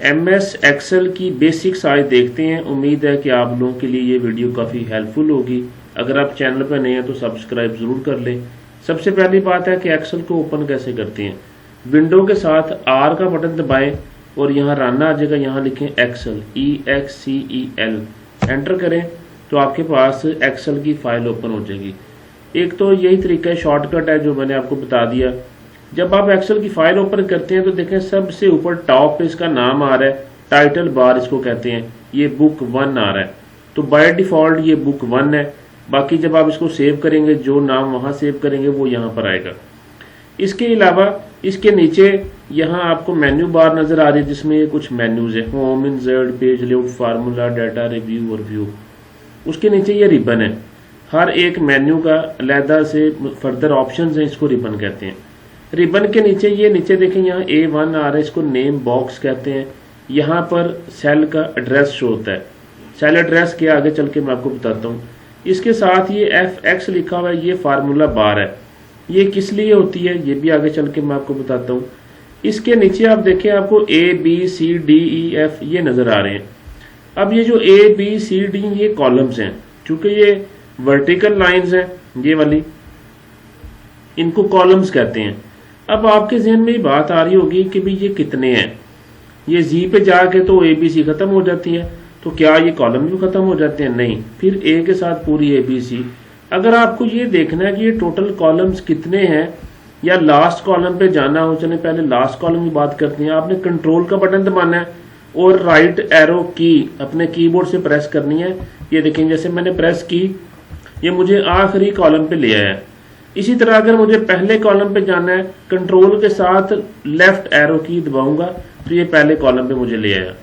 MS Excel की basics आज देखते हैं। उम्मीद है कि आप लोगों के लिए ये वीडियो काफ़ी हेल्पफुल होगी। अगर आप चैनल पर नए हैं तो सब्सक्राइब ज़रूर कर लें। सबसे पहली बात है कि एक्सेल को ओपन कैसे करते हैं। विंडो के साथ R का बटन दबाएं और यहाँ रन आ जाएगा, यहाँ लिखें एक्सेल EXCEL, एंटर करें तो आपके पास एक्सेल की फ़ाइल ओपन हो जाएगी। एक तो यही तरीका है, शॉर्टकट है जो मैंने आपको बता दिया। जब आप एक्सेल की फाइल ओपन करते हैं तो देखें सबसे ऊपर टॉप पे इसका नाम आ रहा है, टाइटल बार इसको कहते हैं, ये बुक 1 आ रहा है। तो बाय डिफ़ॉल्ट ये बुक 1 है। बाकी जब आप इसको सेव करेंगे जो नाम वहाँ सेव करेंगे वो यहाँ पर आएगा। इसके अलावा इसके नीचे यहाँ आपको मेन्यू बार नज़र आ रही है जिसमें कुछ मेन्यूज़ है, home, insert, page layout, formula, data, review और व्यू। उसके नीचे ये रिबन है। हर एक मेन्यू का अलहदा से फर्दर ऑप्शंस हैं, इसको रिबन कहते हैं। रिबन के नीचे ये नीचे देखें यहाँ A1 आ रहा है, इसको नेम बॉक्स कहते हैं। यहाँ पर सेल का एड्रेस शो होता है। सेल एड्रेस के आगे चल के मैं आपको बताता हूँ। इसके साथ ये FX लिखा हुआ है, ये फार्मूला बार है। ये किस लिए होती है ये भी आगे चल के मैं आपको बताता हूँ। इसके नीचे आप देखें आपको ABCDEF ये नज़र आ रहे हैं। अब ये जो ABCD ये कॉलम्स हैं, चूँकि ये वर्टिकल लाइंस हैं ये वाली, इनको कॉलम्स कहते हैं। अब आपके जहन में बात आ रही होगी कि भाई ये कितने हैं। ये जी पे जाके तो ABC खत्म हो जाती है, तो क्या ये कॉलम भी खत्म हो जाते हैं? नहीं, फिर A के साथ पूरी ABC। अगर आपको ये देखना है कि ये टोटल कॉलम्स कितने हैं या लास्ट कॉलम पे जाना हो, चले पहले लास्ट कॉलम की बात करते हैं। आपने कंट्रोल का बटन दबाना है और राइट एरो की अपने कीबोर्ड से प्रेस करनी है। ये देखें जैसे मैंने प्रेस की, ये मुझे आखिरी कॉलम पे ले आया। इसी तरह अगर मुझे पहले कॉलम पे जाना है, कंट्रोल के साथ लेफ्ट एरो की दबाऊंगा तो ये पहले कॉलम पे मुझे ले आया।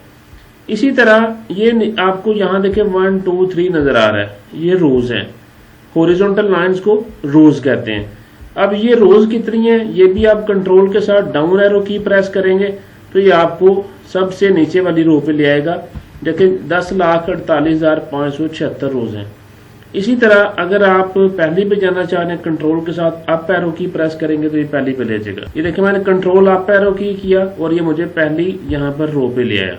इसी तरह ये आपको यहाँ देखें 1 2 3 नजर आ रहा है, ये रोज हैं। हॉरिजॉन्टल लाइंस को रोज कहते हैं। अब ये रोज कितनी है ये भी आप कंट्रोल के साथ डाउन एरो की प्रेस करेंगे तो ये आपको सबसे नीचे वाली रो पे ले आएगा। देखिए 10,48,576 रोज हैं। इसी तरह अगर आप पहली पे जाना चाह रहे हैं, कंट्रोल के साथ अप एरो की प्रेस करेंगे तो ये पहली पे ले जाएगा। ये देखिए मैंने कंट्रोल अप एरो की किया और ये मुझे पहली यहाँ पर रो पे ले आया।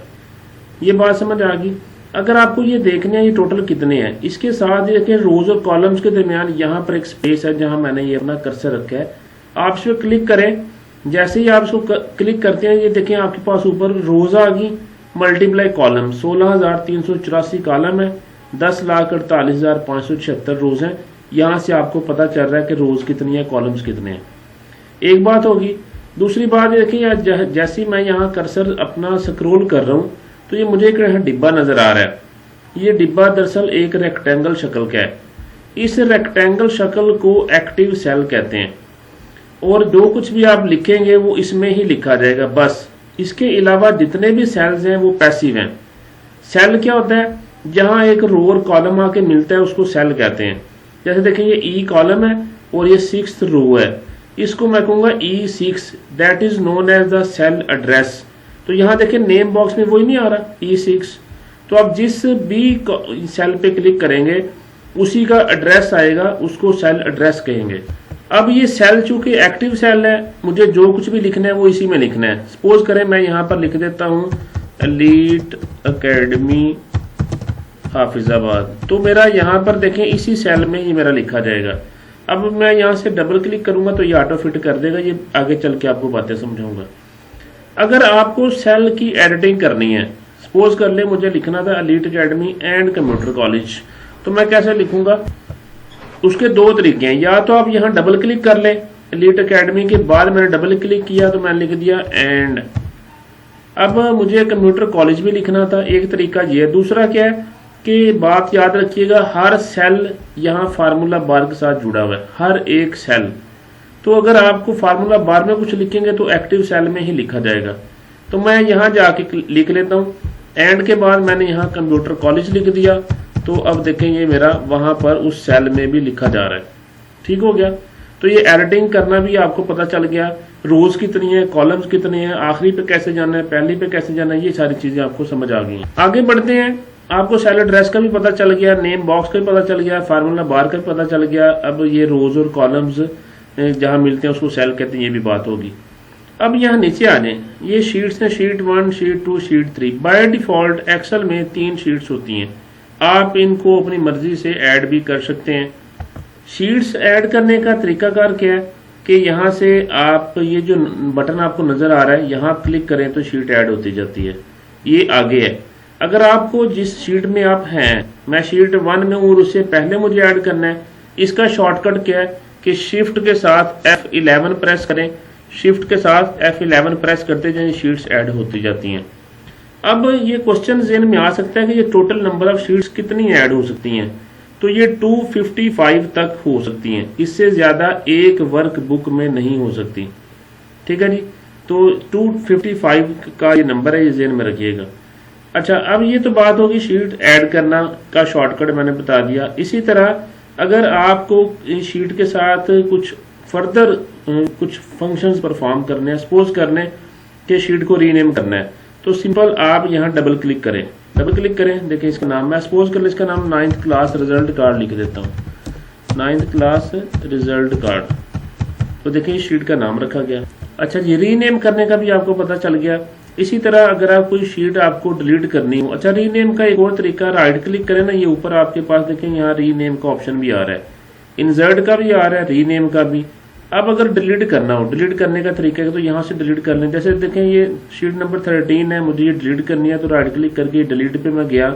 ये बात समझ आ गई। अगर आपको ये देखने हैं ये टोटल कितने हैं, इसके साथ देखिए रोज और कॉलम्स के दरमियान यहाँ पर एक स्पेस है जहाँ मैंने ये अपना कर्सर रखा है। आप इस पर क्लिक करें। जैसे ही आप इसको क्लिक करते हैं ये देखें आपके पास ऊपर रोज आ गई, मल्टीप्लाई कॉलम 16,384 कॉलम है, 10,48,576 रोज हैं। यहाँ से आपको पता चल रहा है कि रोज कितनी है, कॉलम्स कितने हैं। एक बात होगी। दूसरी बात देखिए जैसे मैं यहाँ कर्सर अपना स्क्रॉल कर रहा हूँ तो ये मुझे एक डिब्बा नजर आ रहा है। ये डिब्बा दरअसल एक रेक्टेंगल शक्ल का है। इस रेक्टेंगल शक्ल को एक्टिव सेल कहते हैं और जो कुछ भी आप लिखेंगे वो इसमें ही लिखा जाएगा बस। इसके अलावा जितने भी सेल्स हैं वो पैसिव हैं। सेल क्या होता है? जहां एक रो और कॉलम आके मिलता है उसको सेल कहते हैं। जैसे देखें ये E कॉलम है और ये 6th रो है, इसको मैं कहूँगा E6, that is known as the cell address. तो यहाँ देखें नेम बॉक्स में वही नहीं आ रहा E6, तो आप जिस भी सेल पे क्लिक करेंगे उसी का एड्रेस आएगा, उसको सेल एड्रेस कहेंगे। अब ये सेल चूंकि एक्टिव सेल है, मुझे जो कुछ भी लिखना है वो इसी में लिखना है। सपोज करें मैं यहाँ पर लिख देता हूँ एलीट एकेडमी हाफिजाबाद, तो मेरा यहाँ पर देखें इसी सेल में ये मेरा लिखा जाएगा। अब मैं यहाँ से डबल क्लिक करूंगा तो ये ऑटो फिट कर देगा। ये आगे चल के आपको बातें समझाऊंगा। अगर आपको सेल की एडिटिंग करनी है, सपोज कर ले मुझे लिखना था elite academy and computer college, तो मैं कैसे लिखूंगा? उसके दो तरीके हैं। या तो आप यहाँ डबल क्लिक कर ले, एलीट एकेडमी के बाद मैंने डबल क्लिक किया तो मैंने लिख दिया एंड। अब मुझे कंप्यूटर कॉलेज भी लिखना था, एक तरीका ये है। दूसरा क्या है कि बात याद रखिएगा, हर सेल यहाँ फार्मूला बार के साथ जुड़ा हुआ है, हर एक सेल। तो अगर आपको फार्मूला बार में कुछ लिखेंगे तो एक्टिव सेल में ही लिखा जाएगा। तो मैं यहाँ जाके लिख लेता हूँ एंड के बाद मैंने यहाँ कंप्यूटर कॉलेज लिख दिया। तो अब देखें ये मेरा वहाँ पर उस सेल में भी लिखा जा रहा है। ठीक हो गया। तो ये एडिटिंग करना भी आपको पता चल गया, रोज कितनी है, कॉलम्स कितने हैं, आखिरी पे कैसे जाना है, पहली पे कैसे जाना है, ये सारी चीजें आपको समझ आ गई। आगे बढ़ते हैं। आपको सेल एड्रेस का भी पता चल गया, नेम बॉक्स का भी पता चल गया, फार्मूला बार का भी पता चल गया। अब ये रोज और कॉलम्स जहां मिलते हैं उसको सेल कहते हैं, ये भी बात होगी। अब यहाँ नीचे आ जाएं, ये शीट्स हैं, sheet 1, sheet 2, sheet 3। By default Excel में 3 शीट्स होती हैं, आप इनको अपनी मर्जी से ऐड भी कर सकते हैं। शीट्स ऐड करने का तरीकाकार क्या है कि यहाँ से आप ये जो बटन आपको नज़र आ रहा है, यहाँ आप क्लिक करें तो शीट ऐड होती जाती है, ये आगे है। अगर आपको जिस शीट में आप हैं, मैं शीट 1 में हूँ और उससे पहले मुझे ऐड करना है, इसका शॉर्टकट क्या है कि शिफ्ट के साथ F11 प्रेस करें, शिफ्ट के साथ F11 प्रेस करते जाएं, शीट्स ऐड होती जाती हैं। अब ये क्वेश्चन ज़हन में आ सकता है कि ये टोटल नंबर ऑफ शीट्स कितनी ऐड हो सकती हैं, तो ये 255 तक हो सकती हैं, इससे ज़्यादा एक वर्क बुक में नहीं हो सकती। ठीक है जी, तो 255 का ये नंबर है, ये ज़हन में रखिएगा। अच्छा, अब ये तो बात होगी शीट ऐड करना का, शॉर्टकट मैंने बता दिया। इसी तरह अगर आपको शीट के साथ कुछ फर्दर कुछ फंक्शंस परफॉर्म करने हैं, सपोज करने कि शीट को रीनेम करना है, तो सिंपल आप यहाँ डबल क्लिक करें, डबल क्लिक करें, देखिए इसका नाम, मैं सपोज कर ले इसका नाम 9th क्लास रिजल्ट कार्ड लिख देता हूँ, 9th क्लास रिजल्ट कार्ड। तो देखिए शीट का नाम रखा गया। अच्छा जी, रीनेम करने का भी आपको पता चल गया। इसी तरह अगर आप कोई शीट आपको डिलीट करनी हो, अच्छा रीनेम का एक और तरीका, राइट क्लिक करें ना, ये ऊपर आपके पास देखें यहाँ रीनेम का ऑप्शन भी आ रहा है, इंसर्ट का भी आ रहा है, रीनेम का भी। अब अगर डिलीट करना हो, डिलीट करने का तरीका है तो यहाँ से डिलीट कर लें। जैसे देखें ये शीट नंबर 13 है, मुझे ये डिलीट करनी है, तो राइट क्लिक करके डिलीट पे मैं गया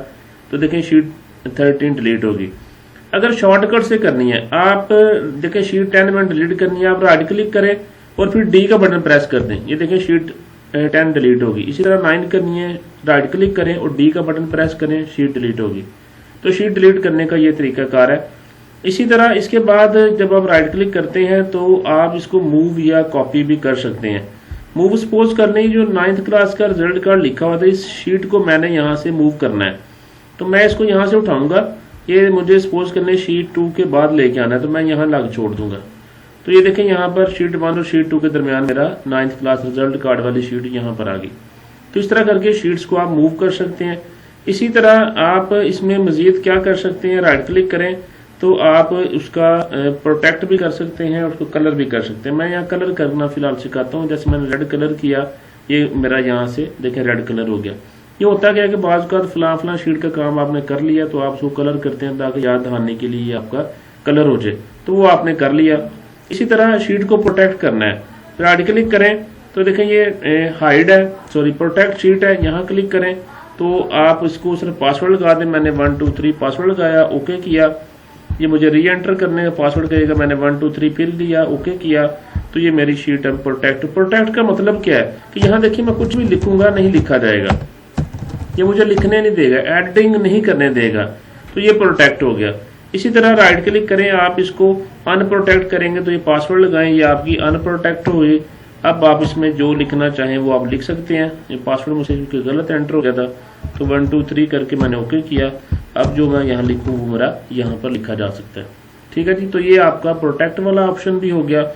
तो देखें शीट 13 डिलीट होगी। अगर शॉर्टकट से करनी है, आप देखें शीट 10 में डिलीट करनी है, आप राइट क्लिक करें और फिर डी का बटन प्रेस कर दें, ये देखें शीट 10 डिलीट होगी। इसी तरह 9 करनी है, राइट क्लिक करें और डी का बटन प्रेस करें, शीट डिलीट होगी। तो शीट डिलीट करने का ये तरीकाकार है। इसी तरह इसके बाद जब आप राइट क्लिक करते हैं तो आप इसको मूव या कॉपी भी कर सकते हैं। मूव सपोज करने जो 9th क्लास का रिजल्ट कार्ड लिखा हुआ था, इस शीट को मैंने यहाँ से मूव करना है, तो मैं इसको यहाँ से उठाऊंगा, ये मुझे सपोज करने शीट 2 के बाद लेके आना है, तो मैं यहाँ लग छोड़ दूंगा। तो ये देखें यहाँ पर शीट 1 और शीट 2 के दरमियान मेरा 9th क्लास रिजल्ट कार्ड वाली शीट यहाँ पर आ गई। तो इस तरह करके शीट्स को आप मूव कर सकते हैं। इसी तरह आप इसमें मजीद क्या कर सकते हैं, राइट क्लिक करें तो आप उसका प्रोटेक्ट भी कर सकते हैं और उसको कलर भी कर सकते हैं। मैं यहाँ कलर करना फिलहाल सिखाता हूँ। जैसे मैंने रेड कलर किया, ये मेरा यहाँ से देखें रेड कलर हो गया। ये होता क्या है कि बाज़ का फलां शीट का काम आपने कर लिया तो आप उसको कलर करते हैं ताकि याद दहाने के लिए आपका कलर हो जाए, तो वो आपने कर लिया। इसी तरह शीट को प्रोटेक्ट करना है, राइट क्लिक करें तो देखें ये हाइड है, सॉरी प्रोटेक्ट शीट है, यहाँ क्लिक करें तो आप इसको सिर्फ पासवर्ड लगा दें। मैंने 1 2 3 पासवर्ड लगाया, ओके किया। ये मुझे री एंटर करने का पासवर्ड कहेगा, मैंने 1 2 3 फिर दिया, ओके किया, तो ये मेरी शीट है प्रोटेक्ट। प्रोटेक्ट का मतलब क्या है कि यहाँ देखिए मैं कुछ भी लिखूंगा नहीं लिखा जाएगा, ये मुझे लिखने नहीं देगा, एडिटिंग नहीं करने देगा, तो ये प्रोटेक्ट हो गया। इसी तरह राइट क्लिक करें, आप इसको अनप्रोटेक्ट करेंगे तो ये पासवर्ड लगाएं, ये आपकी अनप्रोटेक्ट हुई। अब आप इसमें जो लिखना चाहें वो आप लिख सकते हैं। ये पासवर्ड मुझसे गलत एंटर हो गया था तो 1 2 3 करके मैंने ओके किया। अब जो मैं यहाँ लिखूँ वो मेरा यहाँ पर लिखा जा सकता है। ठीक है जी, तो ये आपका प्रोटेक्ट वाला ऑप्शन भी हो गया।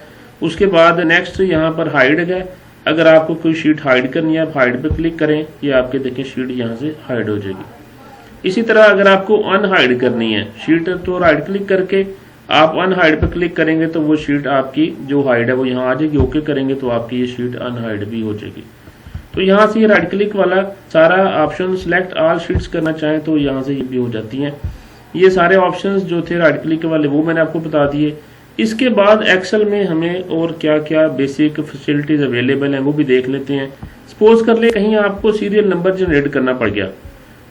उसके बाद नेक्स्ट यहाँ पर हाइड है, अगर आपको कोई शीट हाइड करनी है आप हाइड पे क्लिक करें, ये आपके देखें शीट यहाँ से हाइड हो जाएगी। इसी तरह अगर आपको अनहाइड करनी है शीट तो राइट क्लिक करके आप अनहाइड पे क्लिक करेंगे तो वो शीट आपकी जो हाइड है वो यहाँ आ जाएगी, ओके करेंगे तो आपकी ये शीट अनहाइड भी हो जाएगी। तो यहाँ से ये राइट क्लिक वाला सारा ऑप्शन सिलेक्ट ऑल शीट्स करना चाहें तो यहाँ से ये भी हो जाती हैं। ये सारे ऑप्शंस जो थे राइट क्लिक वाले वो मैंने आपको बता दिए। इसके बाद एक्सेल में हमें और क्या क्या बेसिक फैसिलिटीज अवेलेबल हैं वो भी देख लेते हैं। सपोज कर ले कहीं आपको सीरियल नंबर जनरेट करना पड़ गया,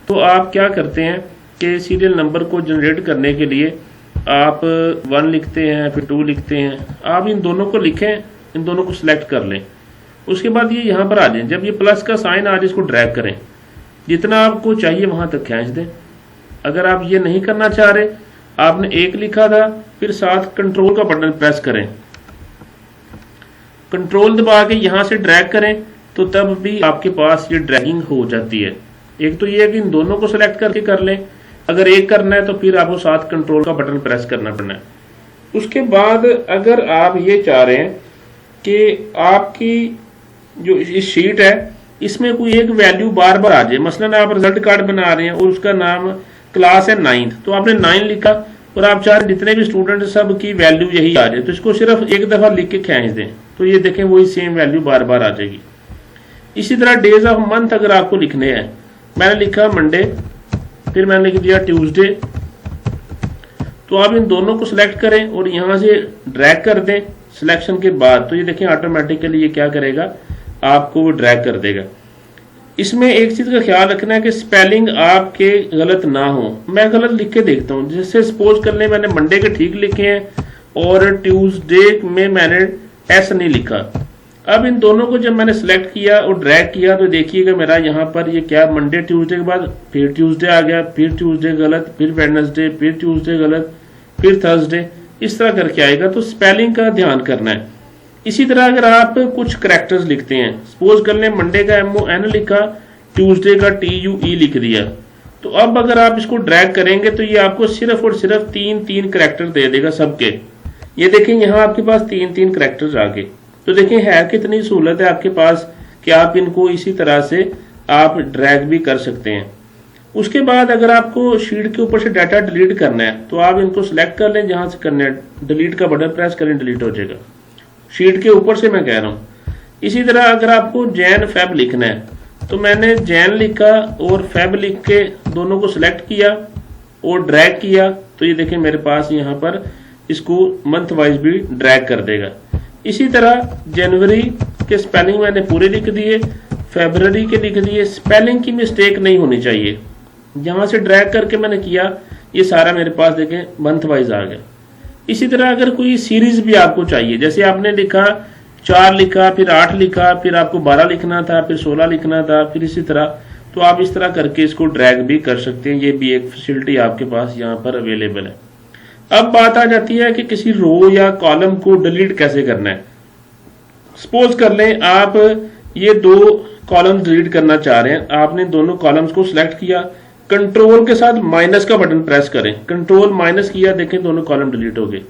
तो आप क्या करते हैं कि सीरियल नंबर को जनरेट करने के लिए आप 1 लिखते हैं, फिर 2 लिखते हैं। आप इन दोनों को लिखें, इन दोनों को सिलेक्ट कर लें। उसके बाद ये यहाँ पर आ जाए, जब ये प्लस का साइन आ जाए इसको ड्रैग करें, जितना आपको चाहिए वहां तक खींच दें। अगर आप ये नहीं करना चाह रहे, आपने 1 लिखा था, फिर साथ कंट्रोल का बटन प्रेस करें, कंट्रोल दबा के यहाँ से ड्रैग करें तो तब भी आपके पास ये ड्रैगिंग हो जाती है। एक तो ये है कि इन दोनों को सिलेक्ट करके कर लें, अगर एक करना है तो फिर आपको साथ कंट्रोल का बटन प्रेस करना पड़ना है। उसके बाद अगर आप ये चाह रहे हैं कि आपकी जो इस शीट है इसमें कोई एक वैल्यू बार बार आ जाए, मसलन आप रिजल्ट कार्ड बना रहे हैं और उसका नाम क्लास है 9th, तो आपने 9 लिखा और आप चाह रहे जितने भी स्टूडेंट सब की वैल्यू यही आ जाए, तो इसको सिर्फ एक दफ़ा लिख के खींच दें, तो ये देखें वही सेम वैल्यू बार बार आ जाएगी। इसी तरह डेज ऑफ मंथ अगर आपको लिखने हैं, मैंने लिखा मंडे, फिर मैंने लिख दिया ट्यूसडे, तो आप इन दोनों को सिलेक्ट करें और यहाँ से ड्रैग कर दें सिलेक्शन के बाद, तो ये देखें ऑटोमेटिकली ये क्या करेगा, आपको वो ड्रैग कर देगा। इसमें एक चीज़ का ख्याल रखना है कि स्पेलिंग आपके गलत ना हो। मैं गलत लिख के देखता हूँ, जैसे सपोज कर लें मैंने मंडे के ठीक लिखे हैं और ट्यूसडे में मैंने एस नहीं लिखा। अब इन दोनों को जब मैंने सेलेक्ट किया और ड्रैग किया तो देखिएगा मेरा यहाँ पर ये क्या, मंडे ट्यूसडे के बाद फिर ट्यूसडे आ गया, फिर ट्यूसडे गलत, फिर वेडनेसडे, फिर ट्यूसडे गलत, फिर थर्सडे, इस तरह करके आएगा। तो स्पेलिंग का ध्यान करना है। इसी तरह अगर आप कुछ करैक्टर्स लिखते हैं, सपोज कर लें मंडे का MON लिखा, ट्यूसडे का TUE लिख दिया, तो अब अगर आप इसको ड्रैग करेंगे तो ये आपको सिर्फ और सिर्फ 3 करैक्टर दे देगा सबके। ये देखें यहाँ आपके पास 3 करैक्टर्स आ गए। तो देखें है कितनी सहूलत है आपके पास कि आप इनको इसी तरह से आप ड्रैग भी कर सकते हैं। उसके बाद अगर आपको शीट के ऊपर से डाटा डिलीट करना है तो आप इनको सिलेक्ट कर लें, जहां से करना है डिलीट का बटन प्रेस करें, डिलीट हो जाएगा, शीट के ऊपर से मैं कह रहा हूँ। इसी तरह अगर आपको जैन फेब लिखना है तो मैंने जैन लिखा और फेब लिख के दोनों को सिलेक्ट किया और ड्रैग किया, तो ये देखें मेरे पास यहाँ पर इसको मंथ वाइज भी ड्रैग कर देगा। इसी तरह जनवरी के स्पेलिंग मैंने पूरे लिख दिए, फरवरी के लिख दिए, स्पेलिंग की मिस्टेक नहीं होनी चाहिए। यहाँ से ड्रैग करके मैंने किया, ये सारा मेरे पास देखें मंथ वाइज आ गया। इसी तरह अगर कोई सीरीज भी आपको चाहिए, जैसे आपने लिखा 4 लिखा, फिर 8 लिखा, फिर आपको 12 लिखना था, फिर 16 लिखना था, फिर इसी तरह, तो आप इस तरह करके इसको ड्रैग भी कर सकते हैं। ये भी एक फैसिलिटी आपके पास यहाँ पर अवेलेबल है। अब बात आ जाती है कि किसी रो या कॉलम को डिलीट कैसे करना है। सपोज कर लें आप ये 2 कॉलम डिलीट करना चाह रहे हैं, आपने दोनों कॉलम्स को सिलेक्ट किया, कंट्रोल के साथ माइनस का बटन प्रेस करें, कंट्रोल माइनस किया, देखें दोनों कॉलम डिलीट हो गए।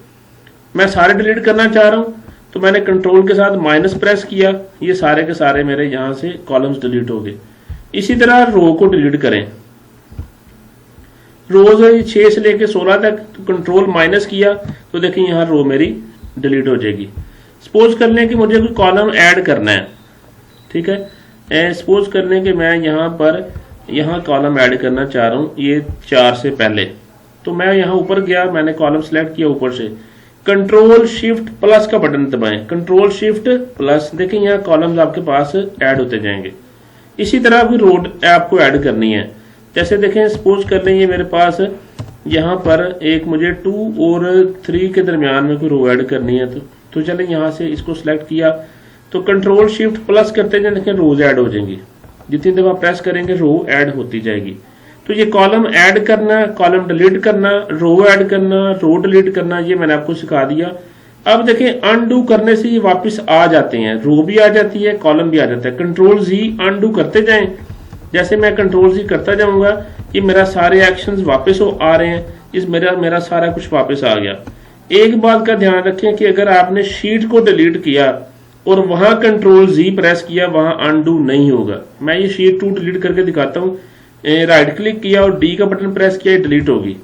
मैं सारे डिलीट करना चाह रहा हूं तो मैंने कंट्रोल के साथ माइनस प्रेस किया, ये सारे के सारे मेरे यहां से कॉलम्स डिलीट हो गए। इसी तरह रो को डिलीट करें, रोज 6 से लेकर 16 तक, तो कंट्रोल माइनस किया तो देखें यहाँ रो मेरी डिलीट हो जाएगी। सपोज कर लें कि मुझे कोई कॉलम ऐड करना है, ठीक है, सपोज कर लें कि मैं यहाँ कॉलम ऐड करना चाह रहा हूँ, ये 4 से पहले, तो मैं यहाँ ऊपर गया, मैंने कॉलम सेलेक्ट किया, ऊपर से कंट्रोल शिफ्ट प्लस का बटन दबाएं, कंट्रोल शिफ्ट प्लस, देखें यहाँ कॉलम्स आपके पास ऐड होते जाएंगे। इसी तरह कोई रोड आपको ऐड करनी है, जैसे देखें सपोज कर लें ये मेरे पास यहाँ पर एक मुझे 2 और 3 के दरमियान में कोई रो ऐड करनी है, तो चलें यहाँ से इसको सिलेक्ट किया, तो कंट्रोल शिफ्ट प्लस करते जाए, देखें रोज ऐड हो जाएंगी, जितनी दफा प्रेस करेंगे रो ऐड होती जाएगी। तो ये कॉलम ऐड करना, कॉलम डिलीट करना, रो ऐड करना, रो डिलीट करना, ये मैंने आपको सिखा दिया। अब देखें अनडू करने से ये वापस आ जाते हैं, रो भी आ जाती है, कॉलम भी आ जाता है। कंट्रोल Z अनडू करते जाएं, जैसे मैं कंट्रोल Z करता जाऊंगा ये मेरा सारे एक्शंस वापस आ रहे हैं, इस मेरा सारा कुछ वापस आ गया। एक बात का ध्यान रखें कि अगर आपने शीट को डिलीट किया और वहां कंट्रोल Z प्रेस किया, वहां अनडू नहीं होगा। मैं ये शीट 2 डिलीट करके दिखाता हूँ, राइट क्लिक किया और D का बटन प्रेस किया, डिलीट होगी।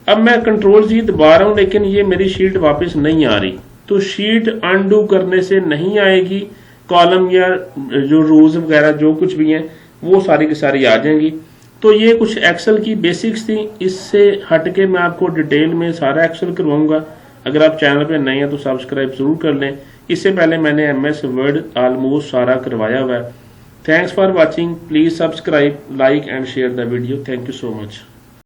अब मैं कंट्रोल Z दबा रहा हूं लेकिन ये मेरी शीट वापस नहीं आ रही, तो शीट अनडू करने से नहीं आएगी, कॉलम या जो रोज वगैरह जो कुछ भी हैं वो सारी की सारी आ जाएंगी। तो ये कुछ एक्सेल की बेसिक्स थी, इससे हटके मैं आपको डिटेल में सारा एक्सेल करवाऊंगा। अगर आप चैनल पे नए हैं तो सब्सक्राइब जरूर कर लें। इससे पहले मैंने MS वर्ड ऑलमोस्ट सारा करवाया हुआ है। Thanks for watching, please subscribe, like and share the video. Thank you so much.